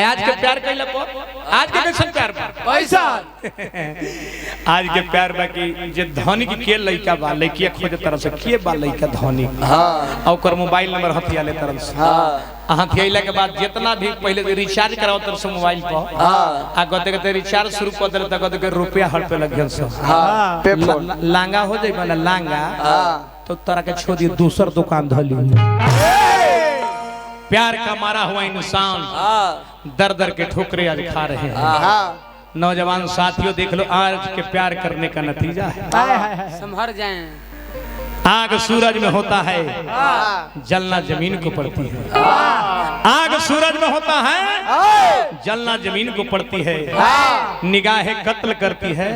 आज के प्यार कैला पो आज के कैसन प्यार बा पैसा आज के प्यार बा कि जे धनी के लइका बा लइकिया खोजे तरह से के बा लइका धनी हां और ओकर मोबाइल नंबर हथिया ले तरह से हां हथियाइला के बाद जितना भी पहले रिचार्ज कराओ तरह से मोबाइल पर हां आ गते गते रिचार्ज शुरू कर दे त गते के रुपया हट पे लग गन से हां पे लांगा हो जाई वाला लांगा हां तो तरह के छोड़ दिए दूसर दुकान धली प्यार का मारा हुआ इंसान दर दर के ठोकरे आज खा रहे हैं। नौजवान साथियों देख लो आज के प्यार करने का नतीजा है संभर जाएं। आग सूरज में होता है जलना जमीन को पड़ती है। आग सूरज में होता है जलना जमीन को पड़ती है। निगाहें कत्ल करती है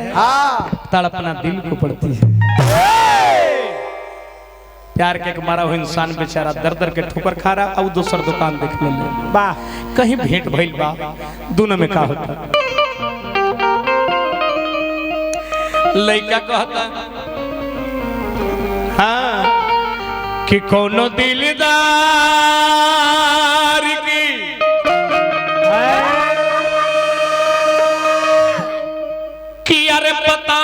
तड़पना दिल को पड़ती है। प्यार के मारा हुआ इंसान बेचारा दर दर के ठोकर खा रहा और दूसर दुकान देख ले वाह कहीं भेंट भइल बा दोनों में का होता लइका कहता हाँ कि कोनो दिलदार की कि अरे पता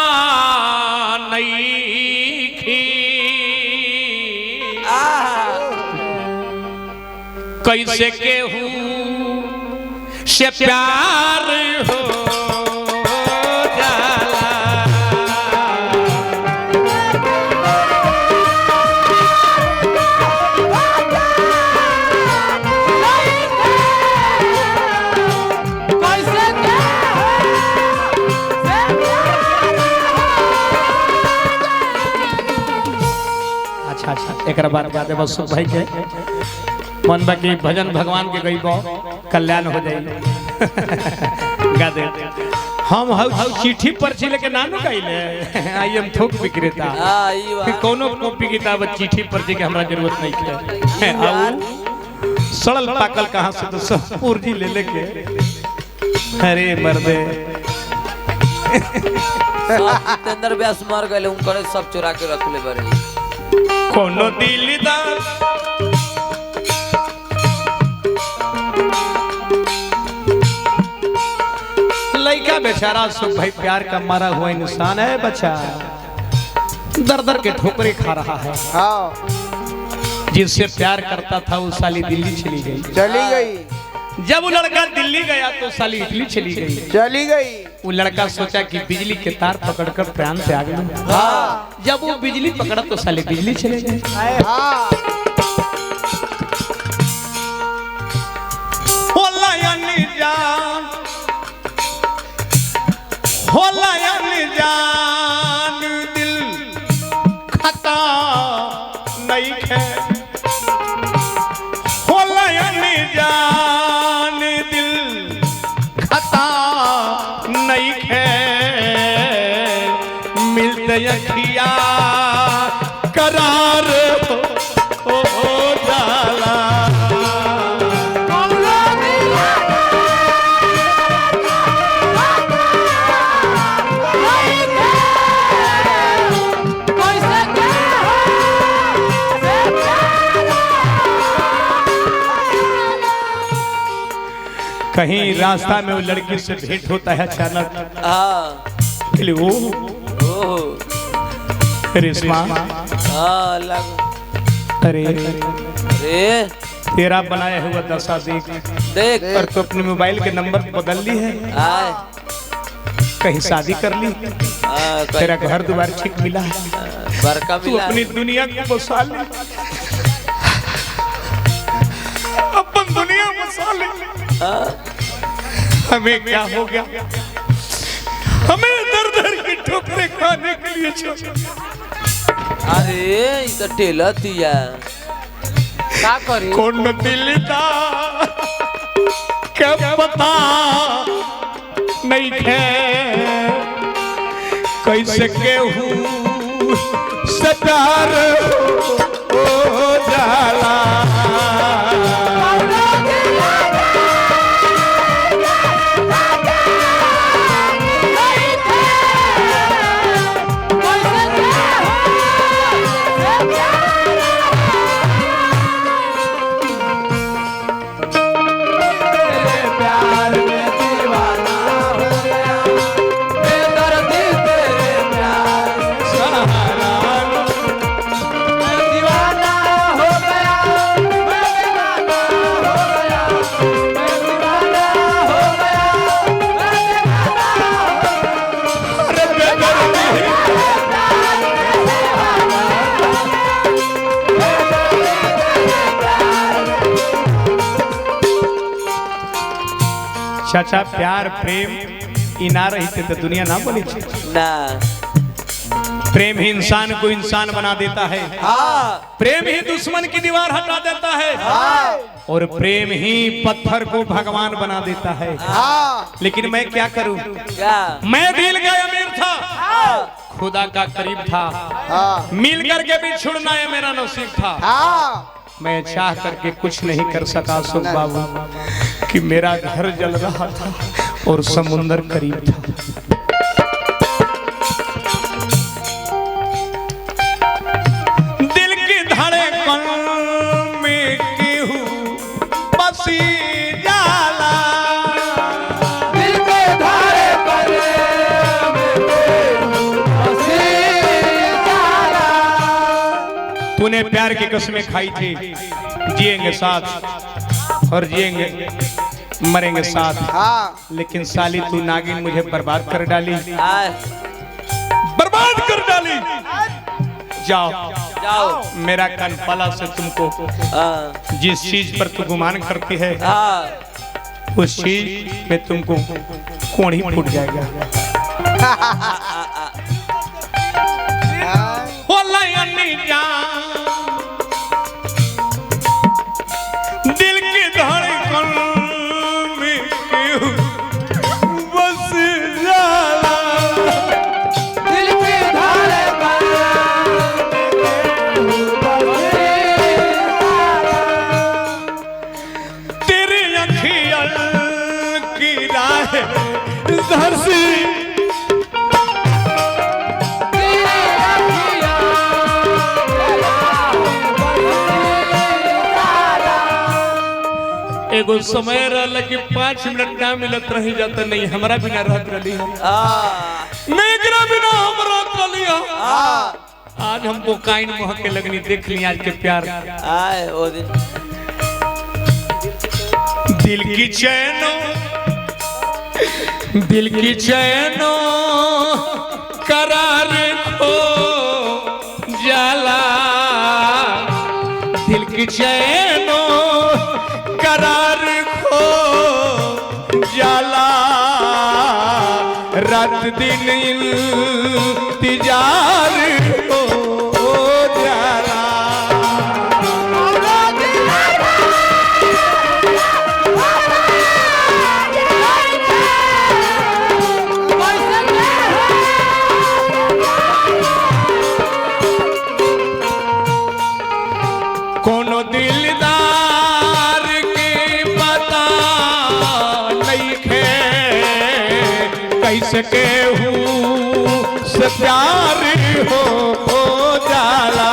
नहीं कैसे केहू से प्यार हो जाला अच्छा अच्छा एक बात गाते बस सुख भाई के मन बाकी भजन भगवान के गई कल्याण हो जाए गा दे हम चिट्ठी पर्ची लेके नानू कइले आई एम थोक विक्रेता कोनो कॉपी किताब चिट्ठी पर्ची के हमरा जरूरत नहीं है आऊ सड़ल पाकल कहां से तो सब पूर्जी ले लेके अरे मर्दे जितेंद्र व्यास मर गए उनकर सब चुरा के रख ले बरे कोनो दिलदार लइका बेचारा सुख भाई प्यार का मारा हुआ इंसान है बच्चा दर दर के ठोकरे खा रहा है जिससे प्यार करता था वो साली दिल्ली चली गई जब वो लड़का दिल्ली गया तो साली इटली चली गई वो लड़का सोचा कि बिजली के तार पकड़कर प्राण त्याग लूं जब वो बिजली पकड़ा तो साली बिजली चले गए होला जान दिल खता नहीं है होला जान दिल खता नहीं है मिलते अखिया करार हो जाला कहीं रास्ता में वो लड़की से भेंट होता है अचानक रेशमा अरे तेरा बनाया हुआ दशा देख और तो अपने मोबाइल के नंबर बदल ली है कहीं शादी कर ली तेरा घर द्वार ठीक मिला है तू अपनी दुनिया को बसा ले अपन दुनिया बसा ले हमें क्या हो गया हमें दर दर की ठोकरे खाने के लिए छोड़ अरे इधर टेलर दिया क्या करी कौन दिलदा क्या पता नहीं है कैसे केहू से प्यार हो जाला प्यार चाचा प्यार प्रेम ई ना रही थे तो दुनिया ना बोली थी। ना प्रेम ही इंसान को इंसान बना देता है। हाँ प्रेम ही दुश्मन की दीवार हटा देता है। और प्रेम ही पत्थर को भगवान बना देता है। लेकिन मैं क्या करूं? क्या मैं दिल का अमीर था, खुदा का करीब था, मिल करके भी छुड़ना है मेरा नसीब था। मैं चाह करके कुछ नहीं कर सका सुख बाबू कि मेरा घर जल रहा था और समुंदर करीब था। दिल की धड़कन में केहू बसी जाला, दिल के धड़कन में केहू बसी जाला। तूने प्यार की कसमें खाई थी, जिएंगे साथ और जिएंगे मरेंगे साथ। लेकिन साली तू नागिन मुझे बर्बाद कर डाली, बर्बाद कर डाली। जाओ जाओ मेरा कनपला से तुमको जिस चीज पर तू गुमान करती है उस चीज में तुमको कोढ़ी फूट जाएगा। दिल की धड़कन में क्यों बस जाला, दिल की धड़कन तेरे अखियल की राह धरसी एगो समय रहल कि 5 मिनट ना मिलत रही जाता नहीं हमरा बिना रहत रही नहीं एकरा बिना हम रहत रही। आज हमको काइन मोह के लगनी देख ली आज के प्यार। आए ओ दिन दिल की चैनो, दिल की चैनो करार खो जाला, दिल की चैनो करार खो जाला, रात दिन इंतजार हो जाला। कोनो दिलदार के पता नहीं खे कैसे केहू से प्यार हो जाला।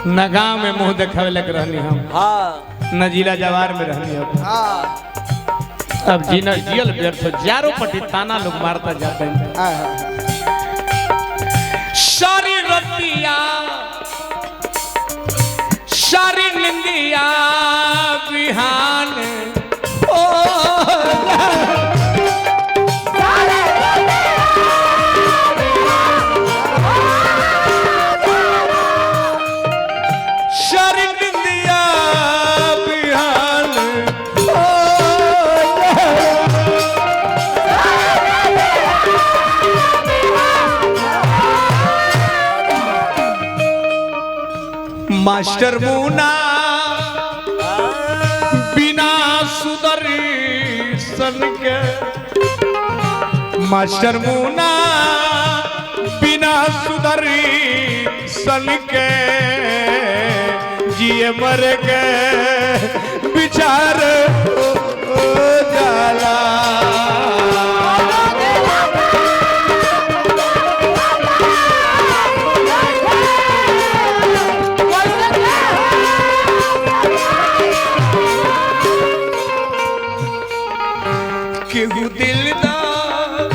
न गाँव में मुंह देखावे लग रहनी हम, न जिला जवार में रहनी अब जीना जियल व्यर्थ हो, चारों पट्टी ताना लोग मारता जाते हैं। सारी रतिया सारी निंदिया बिहान मास्टर मुना बिना सन के मास्टर मुना बिना सुधरी सन के जिए मर के विचार हो जाला केहू दिलदार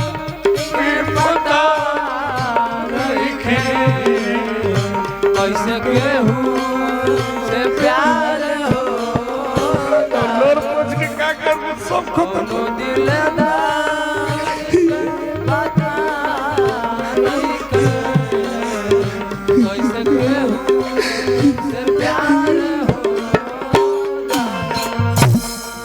पता नहीं कैसे केहू से प्यार हो लोर पूछ के का कर सब खत्म दिलदार